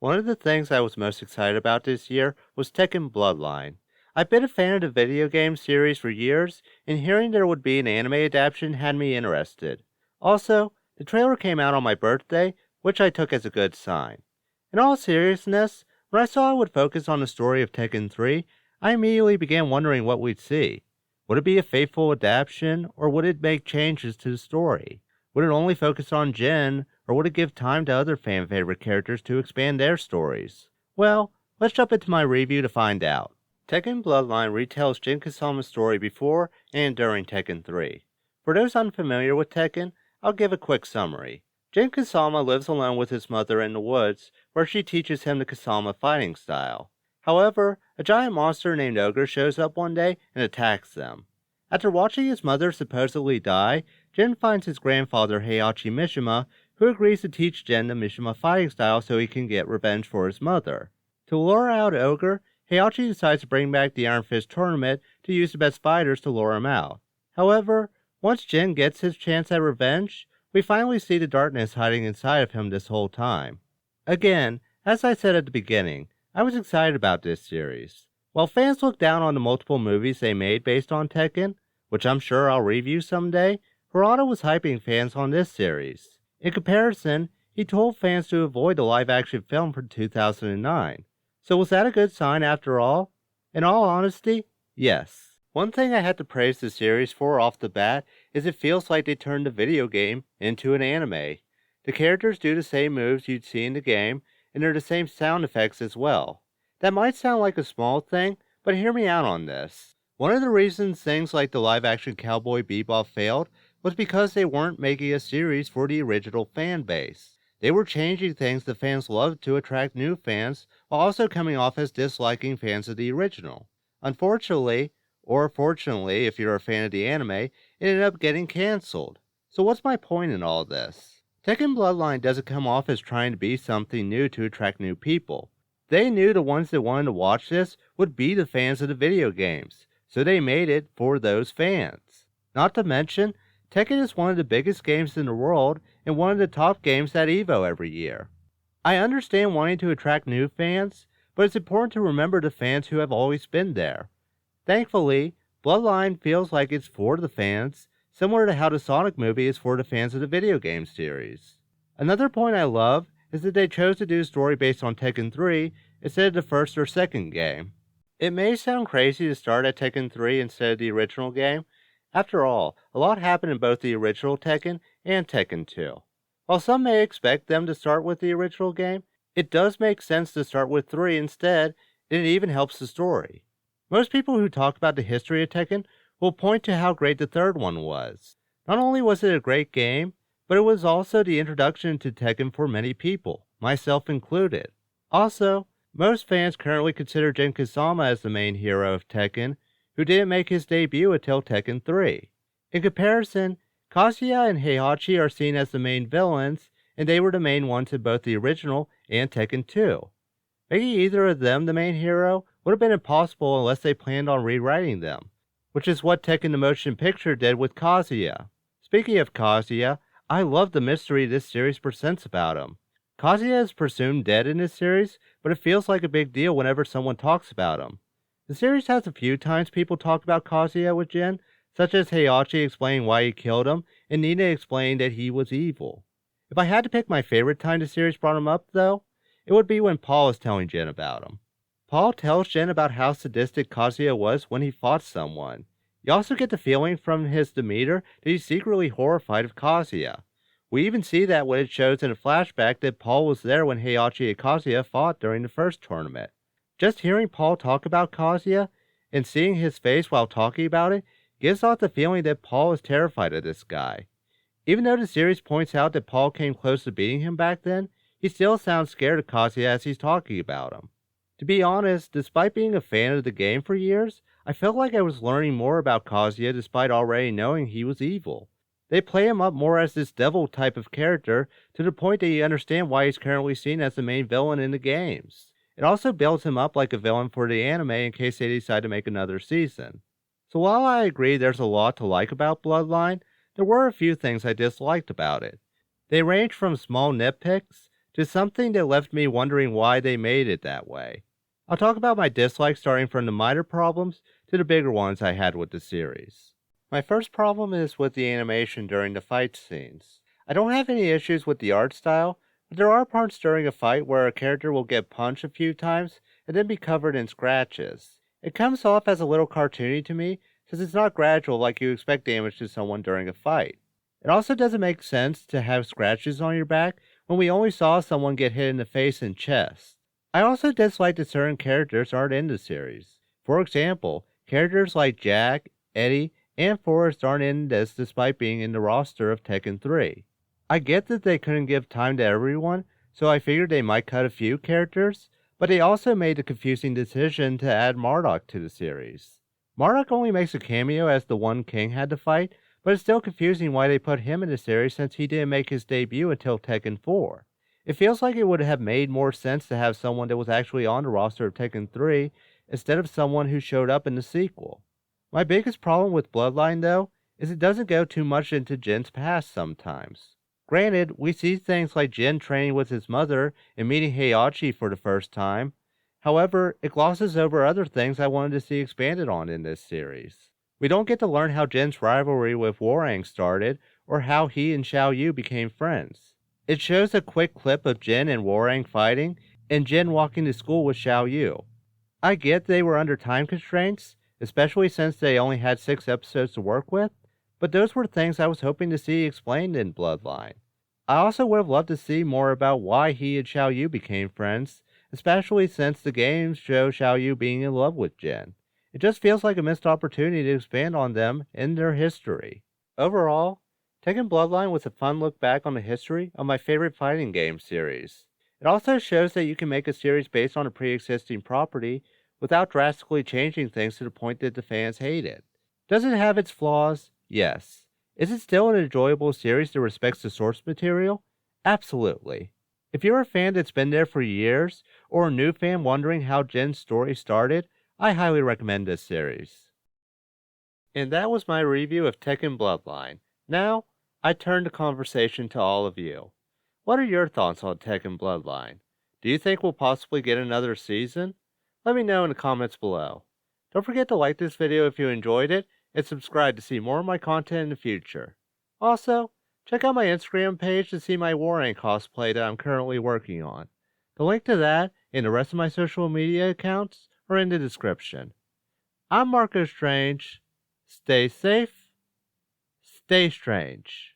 One of the things I was most excited about this year was Tekken Bloodline. I've been a fan of the video game series for years, and hearing there would be an anime adaptation had me interested. Also, the trailer came out on my birthday, which I took as a good sign. In all seriousness, when I saw it would focus on the story of Tekken 3, I immediately began wondering what we'd see. Would it be a faithful adaptation, or would it make changes to the story? Would it only focus on Jin, or would it give time to other fan-favorite characters to expand their stories? Well, let's jump into my review to find out. Tekken Bloodline retells Jin Kasama's story before and during Tekken 3. For those unfamiliar with Tekken, I'll give a quick summary. Jin Kasama lives alone with his mother in the woods, where she teaches him the Kasama fighting style. However, a giant monster named Ogre shows up one day and attacks them. After watching his mother supposedly die, Jin finds his grandfather Heihachi Mishima, who agrees to teach Jin the Mishima fighting style so he can get revenge for his mother. To lure out Ogre, Heihachi decides to bring back the Iron Fist tournament to use the best fighters to lure him out. However, once Jin gets his chance at revenge, we finally see the darkness hiding inside of him this whole time. Again, as I said at the beginning, I was excited about this series. While fans look down on the multiple movies they made based on Tekken, which I'm sure I'll review someday, Harada was hyping fans on this series. In comparison, he told fans to avoid the live-action film from 2009. So was that a good sign after all? In all honesty, yes. One thing I had to praise the series for off the bat is it feels like they turned the video game into an anime. The characters do the same moves you'd see in the game, and they're the same sound effects as well. That might sound like a small thing, but hear me out on this. One of the reasons things like the live-action Cowboy Bebop failed was because they weren't making a series for the original fan base. They were changing things the fans loved to attract new fans, while also coming off as disliking fans of the original. Unfortunately, or fortunately if you're a fan of the anime, it ended up getting cancelled. So what's my point in all this? Tekken Bloodline doesn't come off as trying to be something new to attract new people. They knew the ones that wanted to watch this would be the fans of the video games, so they made it for those fans. Not to mention, Tekken is one of the biggest games in the world and one of the top games at EVO every year. I understand wanting to attract new fans, but it's important to remember the fans who have always been there. Thankfully, Bloodline feels like it's for the fans, similar to how the Sonic movie is for the fans of the video game series. Another point I love is that they chose to do a story based on Tekken 3 instead of the first or second game. It may sound crazy to start at Tekken 3 instead of the original game. After all, a lot happened in both the original Tekken and Tekken 2. While some may expect them to start with the original game, it does make sense to start with 3 instead, and it even helps the story. Most people who talk about the history of Tekken will point to how great the third one was. Not only was it a great game, but it was also the introduction to Tekken for many people, myself included. Also, most fans currently consider Jin Kasama as the main hero of Tekken, who didn't make his debut until Tekken 3. In comparison, Kazuya and Heihachi are seen as the main villains, and they were the main ones in both the original and Tekken 2. Making either of them the main hero would have been impossible unless they planned on rewriting them, which is what Tekken the Motion Picture did with Kazuya. Speaking of Kazuya, I love the mystery this series presents about him. Kazuya is presumed dead in this series, but it feels like a big deal whenever someone talks about him. The series has a few times people talk about Kazuya with Jin, such as Heihachi explaining why he killed him, and Nina explaining that he was evil. If I had to pick my favorite time the series brought him up, though, it would be when Paul is telling Jin about him. Paul tells Jin about how sadistic Kazuya was when he fought someone. You also get the feeling from his demeanor that he's secretly horrified of Kazuya. We even see that when it shows in a flashback that Paul was there when Heihachi and Kazuya fought during the first tournament. Just hearing Paul talk about Kazuya and seeing his face while talking about it gives off the feeling that Paul is terrified of this guy. Even though the series points out that Paul came close to beating him back then, he still sounds scared of Kazuya as he's talking about him. To be honest, despite being a fan of the game for years, I felt like I was learning more about Kazuya despite already knowing he was evil. They play him up more as this devil type of character to the point that you understand why he's currently seen as the main villain in the games. It also builds him up like a villain for the anime in case they decide to make another season. So while I agree there's a lot to like about Bloodline, there were a few things I disliked about it. They range from small nitpicks to something that left me wondering why they made it that way. I'll talk about my dislikes starting from the minor problems to the bigger ones I had with the series. My first problem is with the animation during the fight scenes. I don't have any issues with the art style, but there are parts during a fight where a character will get punched a few times and then be covered in scratches. It comes off as a little cartoony to me since it's not gradual like you expect damage to someone during a fight. It also doesn't make sense to have scratches on your back when we only saw someone get hit in the face and chest. I also dislike that certain characters aren't in the series. For example, characters like Jack, Eddie, and Forrest aren't in this despite being in the roster of Tekken 3. I get that they couldn't give time to everyone, so I figured they might cut a few characters, but they also made the confusing decision to add Marduk to the series. Marduk only makes a cameo as the one King had to fight, but it's still confusing why they put him in the series since he didn't make his debut until Tekken 4. It feels like it would have made more sense to have someone that was actually on the roster of Tekken 3 instead of someone who showed up in the sequel. My biggest problem with Bloodline, though, is it doesn't go too much into Jin's past sometimes. Granted, we see things like Jin training with his mother and meeting Heihachi for the first time. However, it glosses over other things I wanted to see expanded on in this series. We don't get to learn how Jin's rivalry with Warang started or how he and Xiao Yu became friends. It shows a quick clip of Jin and Warang fighting and Jin walking to school with Xiao Yu. I get they were under time constraints, especially since they only had 6 episodes to work with, but those were things I was hoping to see explained in Bloodline. I also would have loved to see more about why he and Xiao Yu became friends, especially since the games show Xiao Yu being in love with Jin. It just feels like a missed opportunity to expand on them and their history. Overall, Tekken Bloodline was a fun look back on the history of my favorite fighting game series. It also shows that you can make a series based on a pre-existing property without drastically changing things to the point that the fans hate it. Does it have its flaws? Yes. Is it still an enjoyable series that respects the source material? Absolutely. If you're a fan that's been there for years, or a new fan wondering how Jin's story started, I highly recommend this series. And that was my review of Tekken Bloodline. Now, I turn the conversation to all of you. What are your thoughts on Tekken Bloodline? Do you think we'll possibly get another season? Let me know in the comments below. Don't forget to like this video if you enjoyed it, and subscribe to see more of my content in the future. Also, check out my Instagram page to see my Warang cosplay that I'm currently working on. The link to that and the rest of my social media accounts are in the description. I'm Marco Strange. Stay safe, stay strange.